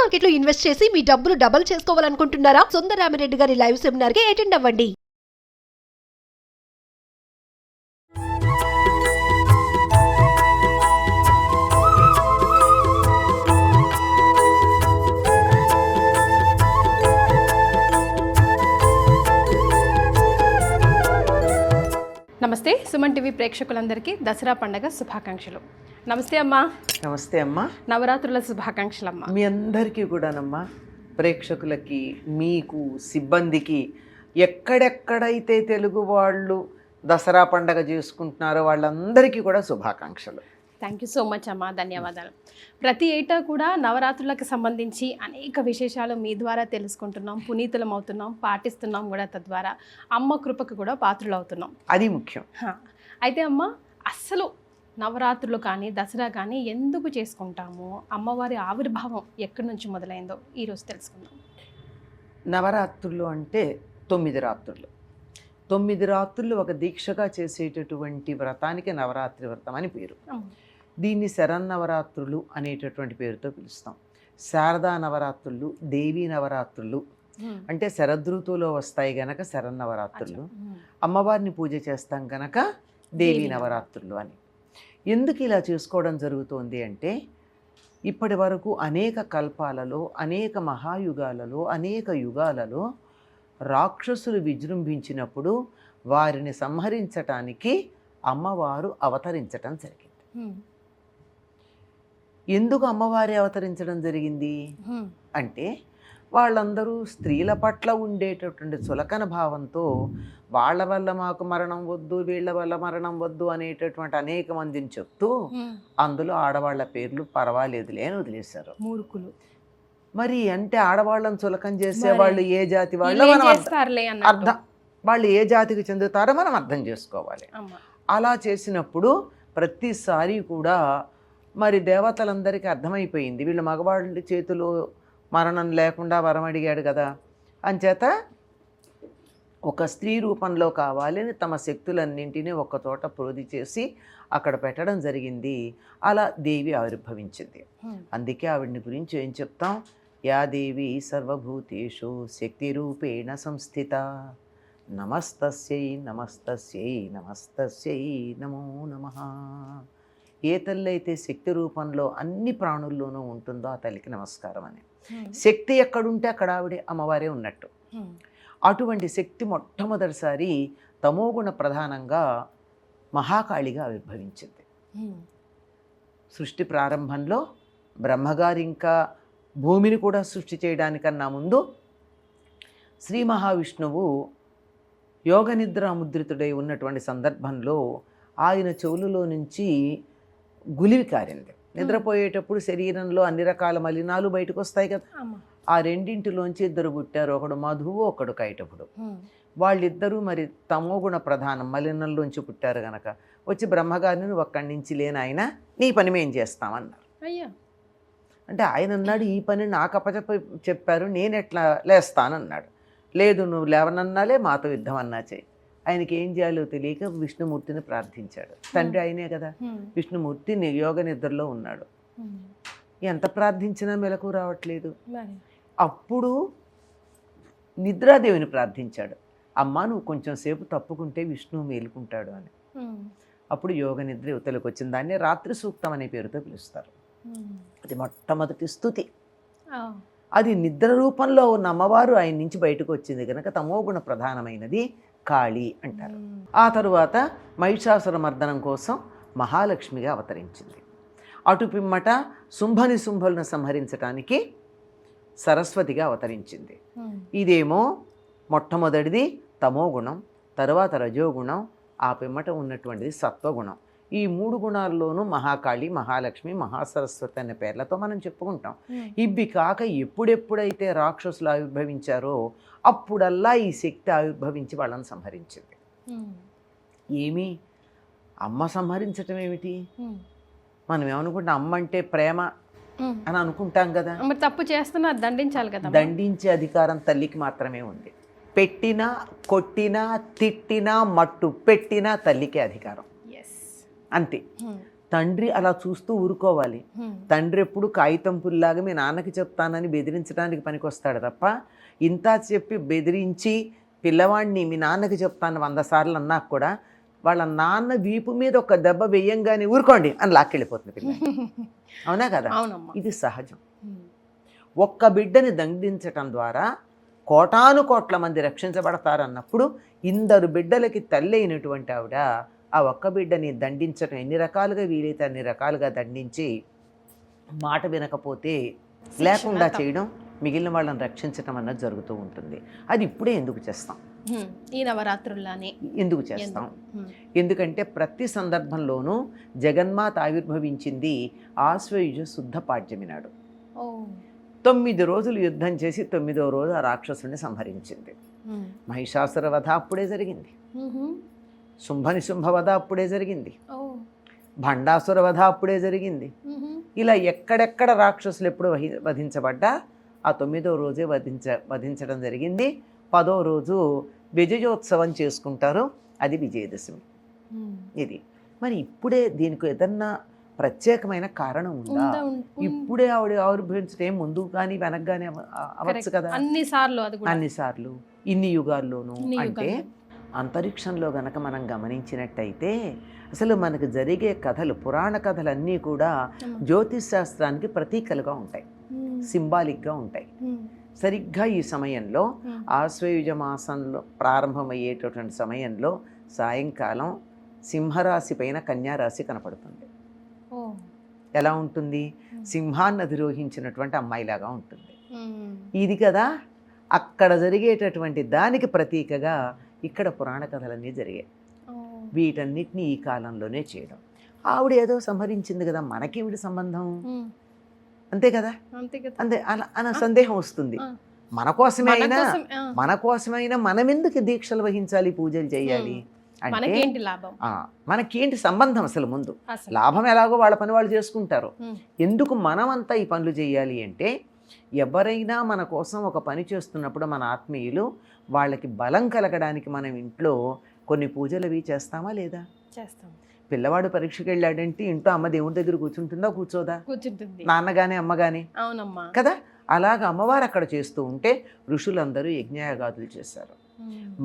Market లో invest చేసి మీ డబ్బులు డబుల్ చేసుకోవాలనుకుంటున్నారా? సుందరరామిరెడ్డి గారి లైవ్ సెమినార్ కి అటెండ్ అవ్వండి. నమస్తే సుమన్ టీవీ ప్రేక్షకులందరికీ దసరా పండగ శుభాకాంక్షలు. నమస్తే అమ్మా. నమస్తే అమ్మా. నవరాత్రుల శుభాకాంక్షలు అమ్మా. మీ అందరికీ కూడానమ్మా, ప్రేక్షకులకి, మీకు, సిబ్బందికి, ఎక్కడెక్కడైతే తెలుగు వాళ్ళు దసరా పండగ చేసుకుంటున్నారో వాళ్ళందరికీ కూడా శుభాకాంక్షలు. థ్యాంక్ యూ సో మచ్ అమ్మా, ధన్యవాదాలు. ప్రతి ఏటా కూడా నవరాత్రులకు సంబంధించి అనేక విశేషాలు మీ ద్వారా తెలుసుకుంటున్నాం, పునీతులం అవుతున్నాం, పాటిస్తున్నాం కూడా. తద్వారా అమ్మ కృపకు కూడా పాత్రలు అవుతున్నాం. అది ముఖ్యం. అయితే అమ్మ, అస్సలు నవరాత్రులు కానీ దసరా కానీ ఎందుకు చేసుకుంటాము, అమ్మవారి ఆవిర్భావం ఎక్కడి నుంచి మొదలైందో ఈరోజు తెలుసుకుందాం. నవరాత్రులు అంటే 9 రాత్రులు. 9 రాత్రులు ఒక దీక్షగా చేసేటటువంటి వ్రతానికి నవరాత్రి వ్రతం అని పేరు. దీన్ని శరన్నవరాత్రులు అనేటటువంటి పేరుతో పిలుస్తాం. శారదా నవరాత్రులు, దేవీ నవరాత్రులు అంటే శరదృతువులో వస్తాయి గనక శరన్నవరాత్రులు. అమ్మవారిని పూజ చేస్తాం గనక దేవీ నవరాత్రులు అని. ఎందుకు ఇలా చేసుకోవడం జరుగుతోంది అంటే, ఇప్పటి వరకు అనేక కల్పాలలో, అనేక మహాయుగాలలో, అనేక యుగాలలో రాక్షసులు విజృంభించినప్పుడు వారిని సంహరించటానికి అమ్మవారు అవతరించటం జరిగింది. ఎందుకు అమ్మవారి అవతరించడం జరిగింది అంటే, వాళ్ళందరూ స్త్రీల పట్ల ఉండేటటువంటి చులకన భావంతో వాళ్ళ వల్ల మాకు మరణం వద్దు, వీళ్ళ వల్ల మరణం వద్దు అనేటటువంటి అనేక మందిని చెప్తూ అందులో ఆడవాళ్ల పేర్లు పర్వాలేదులే అని వదిలేశారు. మూర్ఖులు. మరి అంటే ఆడవాళ్ళని చులకం చేసే వాళ్ళు ఏ జాతి వాళ్ళు, వాళ్ళు ఏ జాతికి చెందుతారో మనం అర్థం చేసుకోవాలి. అలా చేసినప్పుడు ప్రతిసారి కూడా మరి దేవతలందరికీ అర్థమైపోయింది, వీళ్ళు మగవాళ్ళ చేతిలో మరణం లేకుండా వరం అడిగాడు కదా, అంచేత ఒక స్త్రీ రూపంలో కావాలని తమ శక్తులన్నింటినీ ఒక్కచోట ప్రోధి చేసి అక్కడ పెట్టడం జరిగింది. అలా దేవి ఆవిర్భవించింది. అందుకే ఆవిడ్ని గురించి ఏం చెప్తాం, యా దేవి సర్వభూతేషు శక్తి రూపేణ సంస్థిత, నమస్తస్యై నమస్తస్యై నమస్తస్యై నమో నమః. ఏ తల్లి అయితే శక్తి రూపంలో అన్ని ప్రాణుల్లోనూ ఉంటుందో ఆ తల్లికి నమస్కారం అని. శక్తి ఎక్కడుంటే అక్కడ ఆవిడే అమ్మవారే ఉన్నట్టు. అటువంటి శక్తి మొట్టమొదటిసారి తమోగుణ ప్రధానంగా మహాకాళిగా ఆవిర్భవించింది. సృష్టి ప్రారంభంలో బ్రహ్మగారు ఇంకా భూమిని కూడా సృష్టి చేయడానికన్నా ముందు శ్రీ మహావిష్ణువు యోగ నిద్ర ముద్రితుడై ఉన్నటువంటి సందర్భంలో ఆయన చెవులలో నుంచి గులివి కారింది. నిద్రపోయేటప్పుడు శరీరంలో అన్ని రకాల మలినాలు బయటకు వస్తాయి కదా, ఆ రెండింటిలోంచి 2 పుట్టారు, ఒకడు మధువు, ఒకడు కైటపుడు. వాళ్ళిద్దరూ మరి తమోగుణ ప్రధానం మలినంలోంచి పుట్టారు గనక వచ్చి బ్రహ్మగారిని నువ్వు అక్కడి నుంచి లేని ఆయన, నీ పని మేం చేస్తామన్నారు. అంటే ఆయన అన్నాడు, ఈ పని నాకు అప్పచెప్ప చెప్పారు, నేను ఎట్లా లేస్తానన్నాడు. లేదు, నువ్వు లేవనన్నాలే, మాతో యుద్ధం అన్నా చేయి. ఆయనకి ఏం చేయాలో తెలియక విష్ణుమూర్తిని ప్రార్థించాడు. తండ్రి ఆయనే కదా, విష్ణుమూర్తి యోగ నిద్రలో ఉన్నాడు. ఎంత ప్రార్థించినా మెలకు రావట్లేదు. అప్పుడు నిద్రాదేవిని ప్రార్థించాడు, అమ్మ నువ్వు కొంచెం సేపు తప్పుకుంటే విష్ణువు మేలుకుంటాడు అని. అప్పుడు యోగ నిద్ర యువతలకు వచ్చింది. దాన్ని రాత్రి సూక్తం అనే పేరుతో పిలుస్తారు. అది మొట్టమొదటి స్తుతి. అది నిద్ర రూపంలో ఉన్న అమ్మవారు ఆయన నుంచి బయటకు వచ్చింది కనుక తమోగుణ ప్రధానమైనది కాళీ అంటారు. ఆ తరువాత మహిషాసుర మర్దనం కోసం మహాలక్ష్మిగా అవతరించింది. అటు పిమ్మట శుంభులను సంహరించడానికి సరస్వతిగా అవతరించింది. ఇదేమో మొట్టమొదటిది తమోగుణం, తరువాత రజోగుణం, ఆ పిమ్మట ఉన్నటువంటిది సత్వగుణం. ఈ 3 గుణాల్లోనూ మహాకాళి, మహాలక్ష్మి, మహాసరస్వతి అనే పేర్లతో మనం చెప్పుకుంటాం. ఇవి కాక ఎప్పుడెప్పుడైతే రాక్షసులు ఆవిర్భవించారో అప్పుడల్లా ఈ శక్తి ఆవిర్భవించి వాళ్ళని సంహరించింది. ఏమి అమ్మ సంహరించటం ఏమిటి? మనం ఏమనుకుంటాం, అమ్మ అంటే ప్రేమ అని అనుకుంటాం కదా. తప్పు చేస్తున్నా దండించాలి కదా. దండించే అధికారం తల్లికి మాత్రమే ఉంది. పెట్టినా, కొట్టినా, తిట్టినా, మట్టు పెట్టినా తల్లికే అధికారం. అంతే. తండ్రి అలా చూస్తూ ఊరుకోవాలి. తండ్రి ఎప్పుడు కాగితం పుల్లాగా మీ నాన్నకి చెప్తానని బెదిరించడానికి పనికొస్తాడు తప్ప, ఇంత చెప్పి బెదిరించి పిల్లవాడిని మీ నాన్నకి చెప్తాను 100 సార్లు అన్నాక కూడా వాళ్ళ నాన్న వీపు మీద ఒక దెబ్బ వేయంగానే ఊరుకోండి అని లాక్కెళ్ళిపోతుంది పిల్ల. అవునా కదా? ఇది సహజం. ఒక్క బిడ్డని దండించటం ద్వారా కోటాను కోట్ల మంది రక్షించబడతారన్నప్పుడు 2 బిడ్డలకి తల్లి అయినటువంటి ఆవిడ ఆ ఒక్క బిడ్డని దండించటం ఎన్ని రకాలుగా వీలైతే అన్ని రకాలుగా దండించి మాట వినకపోతే లేకుండా చేయడం, మిగిలిన వాళ్ళని రక్షించటం అన్నది జరుగుతూ ఉంటుంది. అది ఇప్పుడే ఎందుకు చేస్తాం? ఈ నవరాత్రుల్లానే ఎందుకు చేస్తాం? ఎందుకంటే ప్రతి సందర్భంలోనూ జగన్మాత ఆవిర్భవించింది ఆశ్వయుజ శుద్ధ పాడ్యమి నాడు. 9 రోజులు యుద్ధం చేసి 9వ రోజు ఆ రాక్షసుని సంహరించింది. మహిషాసుర వధ అప్పుడే జరిగింది, శుంభనిశుంభ వధ అప్పుడే జరిగింది, భండాసుర వధ అప్పుడే జరిగింది. ఇలా ఎక్కడెక్కడ రాక్షసులు ఎప్పుడు వధించబడ్డా ఆ 9వ రోజే వధించడం జరిగింది. 10వ రోజు విజయోత్సవం చేసుకుంటారు, అది విజయదశమి. ఇది మరి ఇప్పుడే దీనికి ఏదన్నా ప్రత్యేకమైన కారణం ఉందా? ఇప్పుడే ఆవిడ ఆవిర్భవించడం ముందు కానీ వెనక కానీ అవ్వచ్చు కదా, అన్నిసార్లు ఇన్ని యుగాల్లోనూ. అంటే అంతరిక్షంలో గనక మనం గమనించినట్టయితే అసలు మనకు జరిగే కథలు, పురాణ కథలన్నీ కూడా జ్యోతిష్ శాస్త్రానికి ప్రతీకలుగా ఉంటాయి, సింబాలిక్గా ఉంటాయి. సరిగ్గా ఈ సమయంలో ఆశ్వయుజ మాసంలో ప్రారంభమయ్యేటటువంటి సమయంలో సాయంకాలం సింహరాశి పైన కన్యారాశి కనపడుతుంది. ఎలా ఉంటుంది? సింహాన్ని అధిరోహించినటువంటి అమ్మాయిలాగా ఉంటుంది. ఇది కదా అక్కడ జరిగేటటువంటి దానికి ప్రతీకగా ఇక్కడ పురాణ కథలన్నీ జరిగాయి. వీటన్నిటిని ఈ కాలంలోనే చేయడం. ఆవిడ ఏదో సంహరించింది కదా, మనకేమిటి సంబంధం? అంతే కదా, అంతే. అలా సందేహం వస్తుంది. మన కోసమైనా మనం ఎందుకు దీక్షలు వహించాలి, పూజలు చేయాలి అంటే మనకేంటి సంబంధం? అసలు ముందు లాభం ఎలాగో వాళ్ళ పని వాళ్ళు చేసుకుంటారు, ఎందుకు మనమంతా ఈ పనులు చేయాలి అంటే, ఎవరైనా మన కోసం ఒక పని చేస్తున్నప్పుడు మన ఆత్మీయులు వాళ్ళకి బలం కలగడానికి మనం ఇంట్లో కొన్ని పూజలు అవి చేస్తామా లేదా? చేస్తాం. పిల్లవాడు పరీక్షకి వెళ్ళాడంటే ఇంట్లో అమ్మ దేవుడి దగ్గర కూర్చుంటుందా, కూర్చోదా? కూర్చుంటుంది. నాన్నగానే అమ్మగానే కదా. అలాగ అమ్మవారు అక్కడ చేస్తూ ఉంటే ఋషులందరూ యజ్ఞయాగాదులు చేశారు,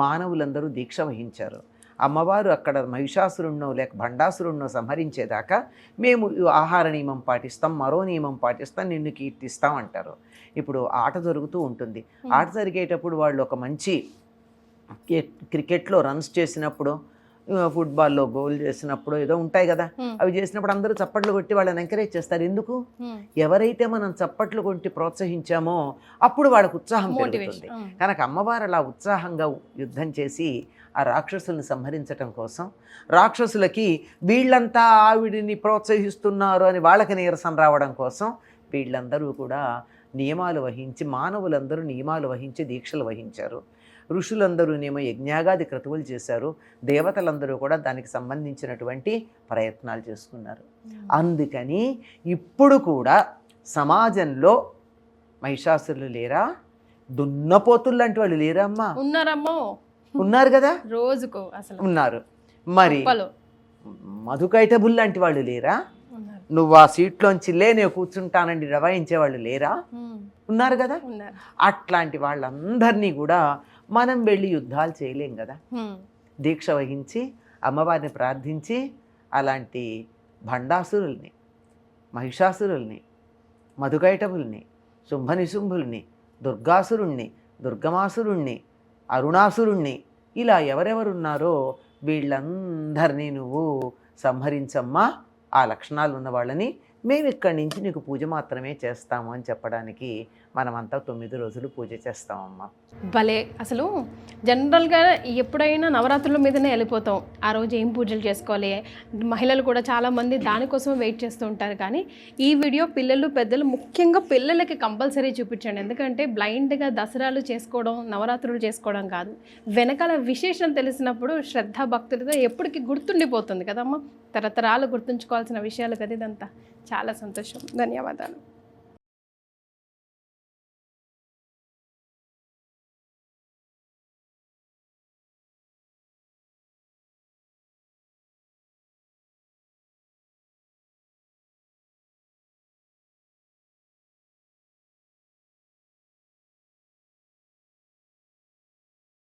మానవులందరూ దీక్ష వహించారు. అమ్మవారు అక్కడ మహిషాసురుణ్ణో లేక భండాసురుణ్ణో సంహరించేదాకా మేము ఆహార నియమం పాటిస్తాం, మరో నియమం పాటిస్తాం, నిన్ను కీర్తిస్తాం అంటారు. ఇప్పుడు ఆట జరుగుతూ ఉంటుంది. ఆట జరిగేటప్పుడు వాళ్ళు ఒక మంచి క్రికెట్లో రన్స్ చేసినప్పుడు, ఫుట్బాల్లో గోల్ చేసినప్పుడు ఏదో ఉంటాయి కదా, అవి చేసినప్పుడు అందరూ చప్పట్లు కొట్టి వాళ్ళని ఎంకరేజ్ చేస్తారు. ఎందుకు? ఎవరైతే మనం చప్పట్లు కొట్టి ప్రోత్సహించామో అప్పుడు వాళ్ళకు ఉత్సాహం పెరుగుతుంది. కనుక అమ్మవారు అలా ఉత్సాహంగా యుద్ధం చేసి ఆ రాక్షసుల్ని సంహరించటం కోసం, రాక్షసులకి వీళ్ళంతా ఆవిడిని ప్రోత్సహిస్తున్నారు అని వాళ్ళకి నీరసం రావడం కోసం వీళ్ళందరూ కూడా నియమాలు వహించి, మానవులందరూ నియమాలు వహించి దీక్షలు వహించారు. ఋషులందరూనేమో యజ్ఞాగాది క్రతువులు చేశారు, దేవతలందరూ కూడా దానికి సంబంధించినటువంటి ప్రయత్నాలు చేసుకున్నారు. అందుకని ఇప్పుడు కూడా సమాజంలో మహిషాసురులు లేరా? దున్నపోతులు లాంటి వాళ్ళు లేరా అమ్మా? ఉన్నారమ్మో, ఉన్నారు కదా, రోజుకు అసలు ఉన్నారు. మరి మధుకైటబుల్ లాంటి వాళ్ళు లేరా? నువ్వు ఆ సీట్లోంచి నేను కూర్చుంటానండి రవాయించే వాళ్ళు లేరా? ఉన్నారు కదా. అట్లాంటి వాళ్ళందరినీ కూడా మనం వెళ్ళి యుద్ధాలు చేయలేం కదా. దీక్ష వహించి అమ్మవారిని ప్రార్థించి అలాంటి భండాసురుల్ని, మహిషాసురుల్ని, మధుకైటబుల్ని, శుంభనిశుంభుల్ని, దుర్గాసురుణ్ణి, దుర్గమాసురుణ్ణి, అరుణాసురుణ్ణి, ఇలా ఎవరెవరున్నారో వీళ్ళందరినీ నువ్వు సంహరించమ్మా. ఆ లక్షణాలు ఉన్న వాళ్ళని మేము ఇక్కడి నుంచి నీకు పూజ మాత్రమే చేస్తాము అని చెప్పడానికి మనమంతా 9 రోజులు పూజ చేస్తామమ్మా. భలే. అసలు జనరల్గా ఎప్పుడైనా నవరాత్రుల మీదనే వెళ్ళిపోతాం, ఆ రోజు ఏం పూజలు చేసుకోవాలి, మహిళలు కూడా చాలామంది దానికోసం వెయిట్ చేస్తూ ఉంటారు. కానీ ఈ వీడియో పిల్లలు, పెద్దలు, ముఖ్యంగా పిల్లలకి కంపల్సరీ చూపించండి. ఎందుకంటే బ్లైండ్గా దసరాలు చేసుకోవడం, నవరాత్రులు చేసుకోవడం కాదు, వెనకాల విశేషం తెలిసినప్పుడు శ్రద్ధ భక్తులతో ఎప్పటికీ గుర్తుండిపోతుంది కదమ్మా. తరతరాలు గుర్తుంచుకోవాల్సిన విషయాలు కదా ఇదంతా. చాలా సంతోషం. ధన్యవాదాలు.